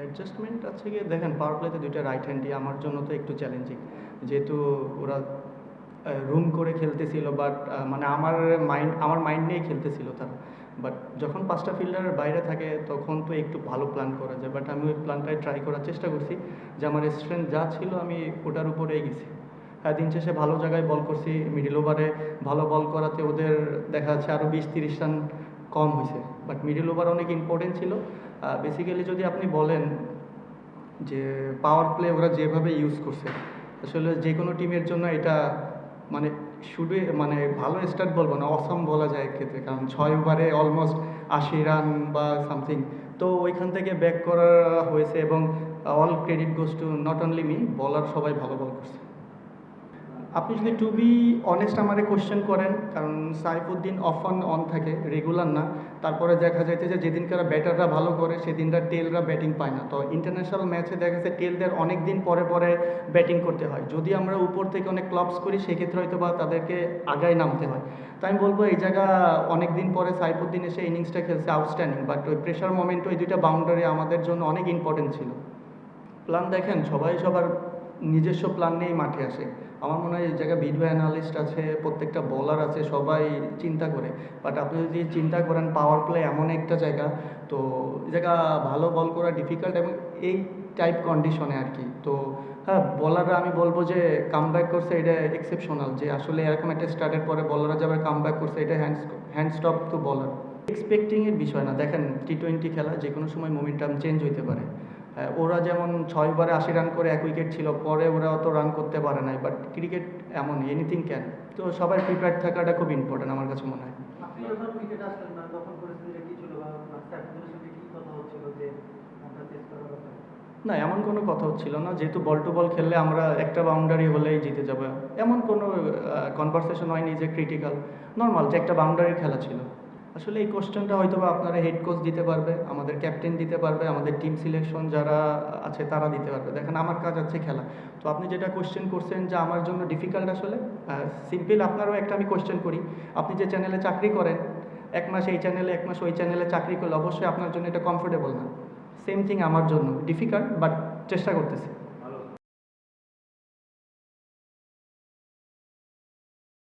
Adjustment আছে গিয়ে দেখেন পাওয়ার প্লেতে দুইটা রাইট হ্যান্ডই আমার জন্য তো একটু চ্যালেঞ্জিং, যেহেতু ওরা রুম করে খেলতেছিল, বাট মানে আমার মাইন্ড নিয়েই খেলতেছিল তারা। বাট যখন পাঁচটা ফিল্ডারের বাইরে থাকে তখন তো একটু ভালো প্ল্যান করা যায়, বাট আমি ওই প্ল্যানটাই ট্রাই করার চেষ্টা করছি যে আমার স্ট্রেংথ যা ছিল আমি ওটার উপরেই গেছি। হ্যাঁ, দিন শেষে ভালো জায়গায় বল করছি, মিডিল ওভারে ভালো বল করাতে ওদের দেখা যাচ্ছে আরও 20-30 রান কম হয়েছে, বাট মিডিল ওভার অনেক ইম্পর্টেন্ট ছিল। বেসিক্যালি যদি আপনি বলেন যে পাওয়ার প্লে ওরা যেভাবে ইউজ করছে, আসলে যে কোনো টিমের জন্য এটা মানে শুধু মানে ভালো স্টার্ট বলবো না, অসাম বলা যায় ক্ষেত্রে, কারণ 6 ওভারে অলমোস্ট 80 রান বা সামথিং। তো ওইখান থেকে ব্যাক করা হয়েছে এবং all credit goes to not only me, বলার সবাই ভালো বল করছে। আপনি যদি টু বি অনেস্ট আমারে কোশ্চেন করেন, কারণ সাইফুদ্দিন অন থাকে, রেগুলার না। তারপরে দেখা যাচ্ছে যে যেদিনকার ব্যাটাররা ভালো করে সেদিনটা টেলরা ব্যাটিং পায় না। তো ইন্টারন্যাশনাল ম্যাচে দেখা যাচ্ছে টেলদের অনেক দিন পরে পরে ব্যাটিং করতে হয়। যদি আমরা উপর থেকে অনেক ক্লাবস করি সেক্ষেত্রে হয়তো বা তাদেরকে আগায় নামতে হয়। তাই আমি বলবো এই জায়গা অনেক দিন পরে সাইফুদ্দিন এসে ইনিংসটা খেলছে আউটস্ট্যান্ডিং, বাট ওই প্রেশার মোমেন্ট ওই দুইটা বাউন্ডারি আমাদের জন্য অনেক ইম্পর্টেন্ট ছিল। প্ল্যান দেখেন সবাই সবার নিজস্ব প্ল্যান নিয়েই মাঠে আসে। আমার মনে হয় এই জায়গায় ভিডিও অ্যানালিস্ট আছে, প্রত্যেকটা বলার আছে, সবাই চিন্তা করে। বাট আপনি যদি চিন্তা করেন পাওয়ার প্লে এমন একটা জায়গা, তো এই জায়গা ভালো বল করা ডিফিকাল্ট এবং এই টাইপ কন্ডিশনে আর কি। তো হ্যাঁ, বলাররা আমি বলবো যে কামব্যাক করছে, এটা এক্সেপশনাল যে আসলে এরকম একটা স্টার্টের পরে বলাররা যাবে কামব্যাক করছে, এটা হ্যান্ড স্টপ টু বলার। এক্সপেক্টিংয়ের বিষয় না, দেখেন টি-20 খেলা যে কোনো সময় মোমেন্টাম চেঞ্জ হইতে পারে। ওরা যেমন 6 ওভারে 80 রান করে 1 উইকেট ছিল, পরে ওরা অত রান করতে পারে নাই, বাট ক্রিকেট এমন এনিথিং ক্যান। তো সবাই প্রিপেয়ার্ড থাকাটা খুব ইম্পর্টেন্ট আমার কাছে মনে হয়। আপনি যখন উইকেট আসলেন না তখন পরিস্থিতিটা কি ছিল বা সাইফুদ্দিনের সঙ্গে কি কথা হচ্ছিল যে আমরা চেস করার কথা? না, এমন কোনো কথা হচ্ছিল না, যেহেতু বল টু বল খেললে আমরা একটা বাউন্ডারি হলেই জিতে যাবো, এমন কোনো কনভারসেশন হয়নি যে ক্রিটিক্যাল। নর্মাল যে একটা বাউন্ডারির খেলা ছিল। আসলে এই কোশ্চেনটা হয়তো বা আপনারা হেড কোচ দিতে পারবে, আমাদের ক্যাপ্টেন দিতে পারবে, আমাদের টিম সিলেকশন যারা আছে তারা দিতে পারবে। দেখেন আমার কাজ আছে খেলা। তো আপনি যেটা কোশ্চেন করছেন যে আমার জন্য ডিফিকাল্ট, আসলে সিম্পল আপনারও একটা আমি কোশ্চেন করি। আপনি যে চ্যানেলে চাকরি করেন, 1 মাস এই চ্যানেলে 1 মাস ওই চ্যানেলে চাকরি করলে অবশ্যই আপনার জন্য এটা কমফোর্টেবল না। সেম থিং আমার জন্য ডিফিকাল্ট, বাট চেষ্টা করতেছি।